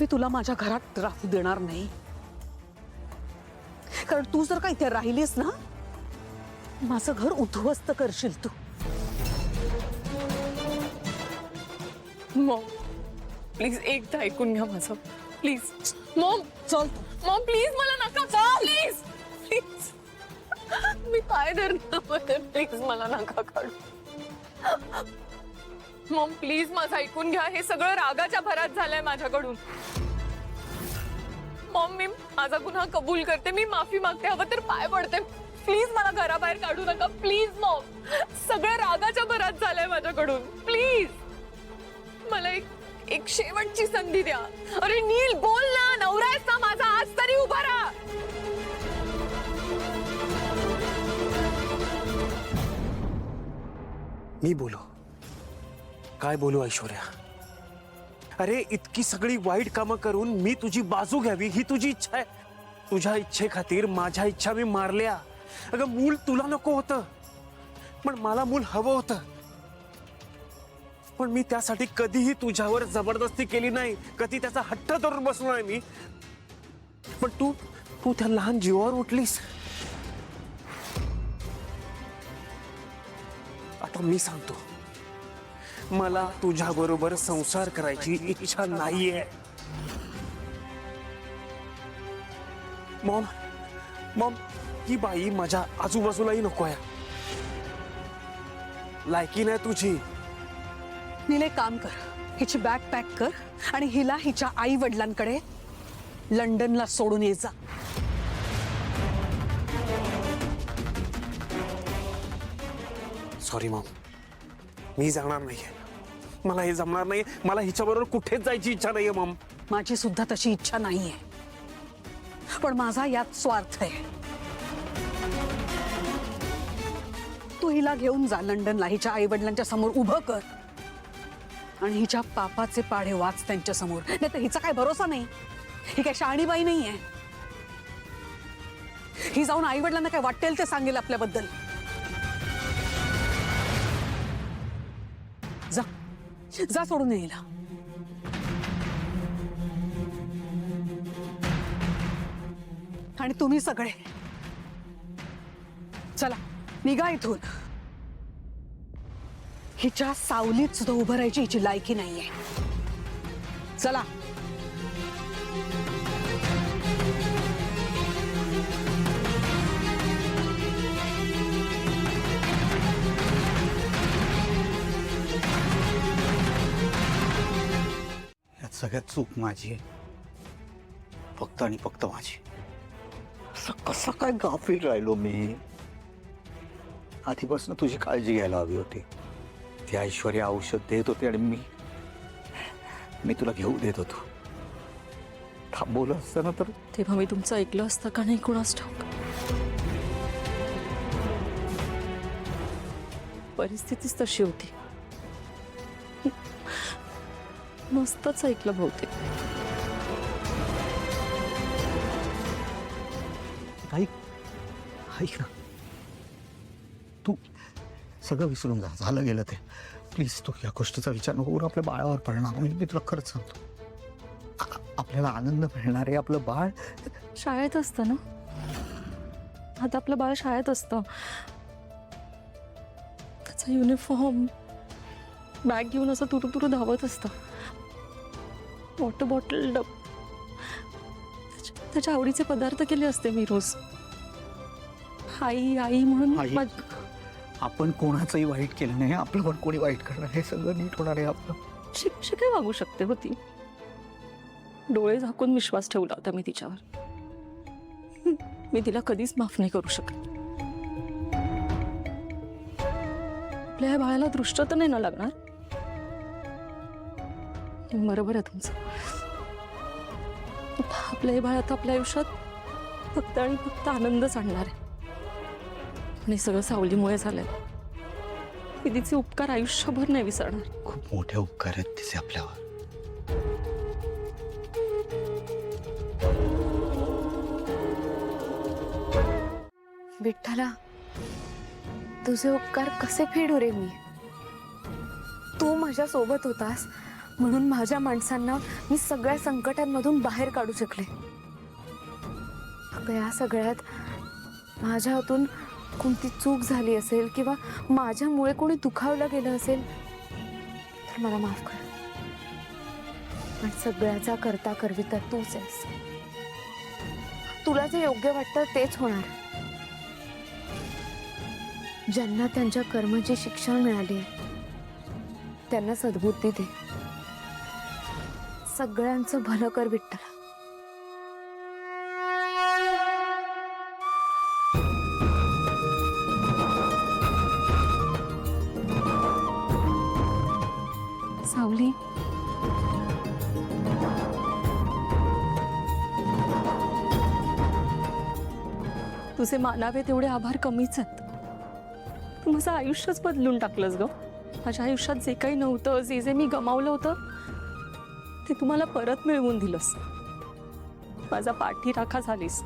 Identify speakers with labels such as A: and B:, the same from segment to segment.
A: मी तुला माझ्या घरात राहू देणार नाही, कारण तू जर का इथे राहिलीस ना, माझं घर उद्ध्वस्त करशील तू.
B: मॉम प्लीज एकदा ऐकून घ्या माझं, प्लीज. मॉम
A: चल
B: मॉम प्लीज मला नका, प्लीज प्लीज. मी पाय धरणार, प्लीज मला नका काढू. मॉम प्लीज माझं ऐकून घ्या, हे सगळं रागाच्या भरात झालंय माझ्याकडून. मॉम मी माझा गुन्हा कबूल करते, मी माफी मागते, हवं तर पाय पडते. प्लीज मला घराबाहेर काढू नका, प्लीज मॉम. सगळं रागाच्या भरात झालंय माझ्याकडून, प्लीज मला एक शेवटची संधी द्या. अरे नील बोल ना, नवरा आहेस ना माझा, आज तरी उभा राहा.
C: मी बोलू काय बोलू ऐश्वर्या? अरे इतकी सगळी वाईट कामं करून मी तुझी बाजू घ्यावी ही तुझी इच्छा आहे. तुझ्या इच्छे खातीर माझ्या इच्छा मी मारल्या. अगं मूल तुला नको होतं, पण मला मूल हवं होतं. पण मी त्यासाठी कधीही तुझ्यावर जबरदस्ती केली नाही, कधी त्याचा हट्ट धरून बसलो नाही मी. पण तू त्या लहान जीवावर उठलीस. आता मी सांगतो, मला तुझ्या बरोबर संसार करायची इच्छा नाहीये. मॉम मॉम ही बाई माझ्या आजूबाजूलाही नको आहे. लायकी नाही तुझी.
A: नील एक काम कर, हिची बॅग पॅक कर आणि हिला हिच्या आई वडिलांकडे लंडनला सोडून ये जा.
C: सॉरी मॉम, मी जाणार नाहीये. मला हे जमणार नाही. मला हिच्याबरोबर कुठेच जायची इच्छा नाहीये मॉम.
A: माझी सुद्धा तशी इच्छा नाहीये, पण माझा यात स्वार्थ आहे. तू हिला घेऊन जा लंडनला, हिच्या आई वडिलांच्या समोर उभं कर आणि हिच्या पापाचे पाढे वाच त्यांच्या समोर. नाही तर हिचा काय भरोसा नाही. ही काय शहाणीबाई नाहीये. ही जाऊन आई वडिलांना काय वाटेल ते सांगेल आपल्याबद्दल. जा जा सोडून येईल. आणि तुम्ही सगळे चला निघा इथून. हिच्या सावलीत सुद्धा उभं राहायची हिची लायकी नाहीये. चला.
D: सगळ्यात चूक माझी आहे, फक्त आणि फक्त माझी. कसं काय गाफील राहिलो मी. आधीपासून तुझी काळजी घ्यायला हवी होती. ती ऐश्वर्या औषध देत होते आणि मी तुला घेऊ देत होतो. थांबवलं असतं ना तर
B: तेव्हा मी तुमचं ऐकलं असतं का नाही कुणास ठाऊक. परिस्थितीच तशी होती. मस्तच ऐकलं बहुतेक.
D: ऐक ना, तू सगळं विसरून जा. झालं गेलं ते. प्लीज तू या गोष्टीचा विचार नको करू. आपल्या बाळावर परिणाम होईल. मी तुला खरंच सांगतो. आपल्याला आनंद मिळणार आहे. आपलं बाळ
B: शाळेत असतं ना आता. आपलं बाळ शाळेत असतं. त्याचा युनिफॉर्म बॅग घेऊन असं तुरु धावत असतं. वॉटर बॉटल त्याच्या आवडीचे पदार्थ केले असते मी रोज. आई आई म्हणून.
D: आपण कोणाचंही वाईट केलं नाही. आपलं पण कोणी वाईट करणार. हे सगळं नीट होणार आहे आपलं.
B: कशी काय वागू शकते होती. डोळे झाकून विश्वास ठेवला होता मी तिच्यावर. मी तिला कधीच माफ नाही करू शकत. आपल्या बाळाला दृष्ट तर नाही ना लागणार. बरोबर आहे तुमचं. आपल्या बाळ आता आपल्या आयुष्यात फक्त आणि फक्त आनंदच आणणार आहे. आणि सगळं सावलीमुळे झालंय. मी तिचे उपकार आयुष्यभर नाही विसरणार.
D: खूप मोठे उपकार आहेत तिचे आपल्यावर.
E: विठ्ठला, तुझे उपकार कसे फेडू रे मी. तू माझ्या सोबत होतास
B: म्हणून माझ्या माणसांना मी सगळ्या संकटांमधून बाहेर काढू शकले. अगं, या सगळ्यात माझ्या हातून कोणती चूक झाली असेल किंवा माझ्यामुळे कोणी दुखावलं गेलं असेल तर मला माफ कर. पण सगळ्याचा करता करविता तूच आहेस. तुला जे योग्य वाटतं तेच होणार. ज्यांना त्यांच्या कर्माची शिक्षा मिळाली आहे त्यांना सद्बुद्धी दे. सगळ्यांचं भलं कर विठ्ठला.
A: सावली, तुझे मानावे तेवढे आभार कमीच आहेत. तू माझं आयुष्यच बदलून टाकलंस ग. माझ्या आयुष्यात जे काही नव्हतं, जे जे मी गमावलं होतं ते तू मला परत मिळवून दिलंस. माझा पाठीराखा झालीस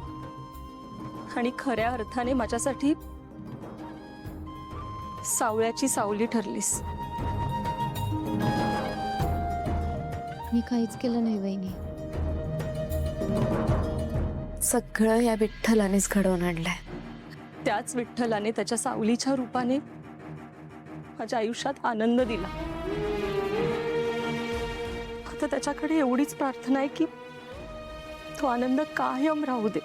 A: आणि खऱ्या अर्थाने माझ्यासाठी सावळ्याची सावली ठरलीस.
B: मी काहीच केलं नाही वहिनी. सगळं या विठ्ठलानेच घडवून आणलंय.
A: त्याच विठ्ठलाने त्याच्या सावलीच्या रूपाने माझ्या आयुष्यात आनंद दिला. आता त्याच्याकडे एवढीच प्रार्थना आहे की तो आनंद कायम राहू दे.